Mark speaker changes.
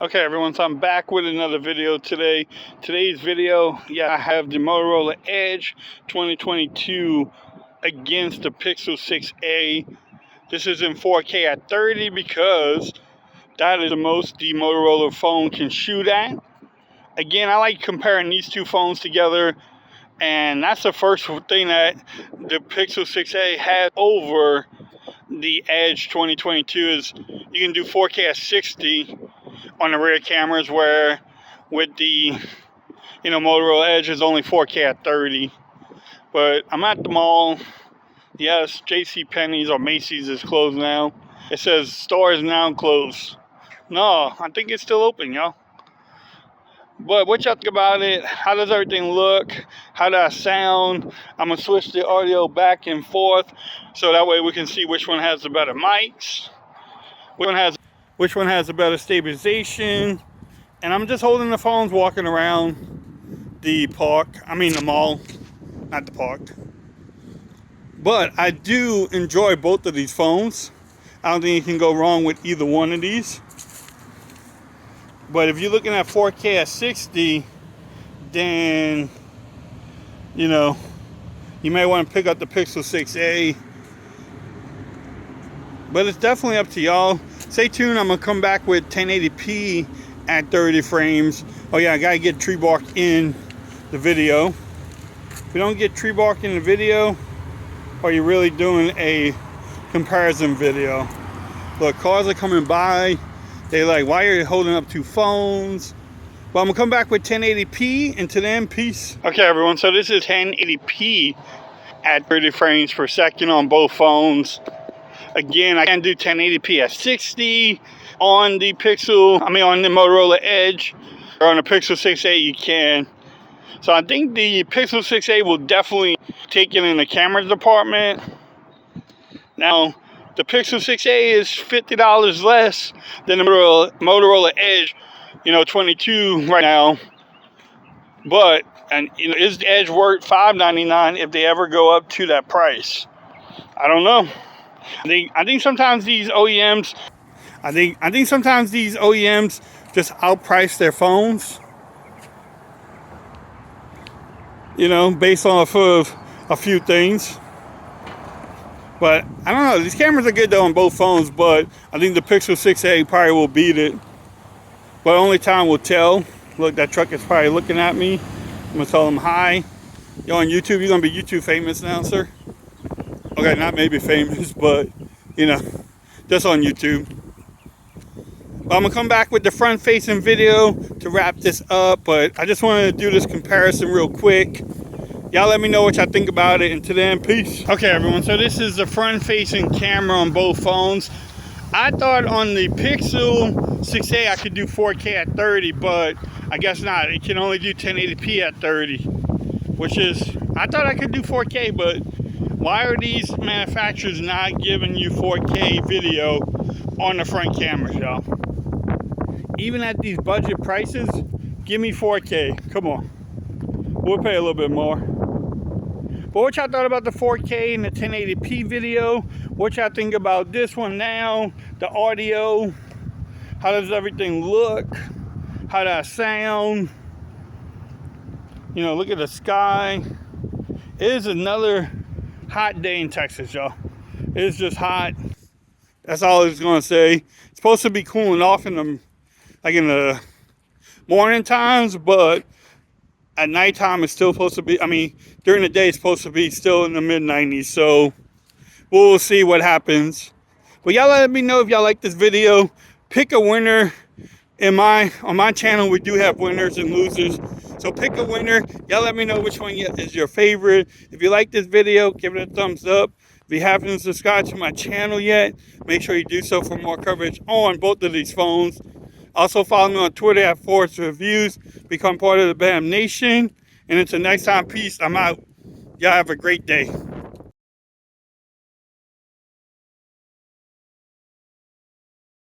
Speaker 1: Okay everyone, so I'm back with another video today. Today's video, I have the Motorola Edge 2022 against the Pixel 6a. This is in 4K at 30 because that is the most the Motorola phone can shoot at. Again, I like comparing these two phones together, and that's the first thing that the Pixel 6a has over the Edge 2022 is you can do 4K at 60 on the rear cameras, where with the Motorola Edge is only 4K at 30. But I'm at the mall. Yes, JCPenney's or Macy's is closed now. It says store is now closed. No, I think it's still open, y'all. But what y'all think about it? How does everything look? How does it sound? I'm gonna switch the audio back and forth so that way we can see which one has the better mics, which one has the better stabilization. And I'm just holding the phones walking around the mall, not the park. But I do enjoy both of these phones. I don't think you can go wrong with either one of these. But if you're looking at 4K at 60, then, you may want to pick up the Pixel 6a. But it's definitely up to y'all. Stay tuned, I'm going to come back with 1080p at 30 frames. Oh yeah, I got to get tree bark in the video. If you don't get tree bark in the video, are you really doing a comparison video? Look, cars are coming by. They're like, why are you holding up two phones? Well, I'm going to come back with 1080p. Until then, peace. Okay, everyone. So this is 1080p at 30 frames per second on both phones. Again, I can do 1080p at 60 on the on the Motorola Edge, or on the Pixel 6a you can. So I think the Pixel 6a will definitely take it in the camera department. Now, the Pixel 6a is $50 less than the Motorola Edge, 22 right now. But, is the Edge worth $599 if they ever go up to that price? I don't know. I think sometimes these OEMs, just outprice their phones. Based off of a few things. But I don't know. These cameras are good though on both phones, but I think the Pixel 6a probably will beat it. But only time will tell. Look, that truck is probably looking at me. I'm gonna tell them hi. You're on YouTube. You're gonna be YouTube famous now, sir. Okay, not maybe famous, but just on YouTube. But I'm gonna come back with the front-facing video to wrap this up. But I just wanted to do this comparison real quick. Y'all let me know what y'all think about it. Until then, peace. Okay, everyone. So this is the front-facing camera on both phones. I thought on the Pixel 6a I could do 4K at 30, but I guess not. It can only do 1080p at 30, which is, I thought I could do 4K, but why are these manufacturers not giving you 4K video on the front cameras, y'all? Even at these budget prices, give me 4K. Come on. We'll pay a little bit more. But what y'all thought about the 4K and the 1080p video? What y'all think about this one now? The audio? How does everything look? How does it sound? Look at the sky. It is another hot day in Texas, y'all. It's just hot. That's all I was gonna say. It's supposed to be cooling off in the morning times, but at nighttime it's still supposed to be, during the day it's supposed to be still in the mid-90s. So we'll see what happens. But y'all let me know if y'all like this video. Pick a winner. On my channel we do have winners and losers. So pick a winner. Y'all let me know which one is your favorite. If you like this video, give it a thumbs up. If you haven't subscribed to my channel yet, make sure you do so for more coverage on both of these phones. Also follow me on Twitter at Forest Reviews. Become part of the BAM Nation. And until next time, peace. I'm out. Y'all have a great day.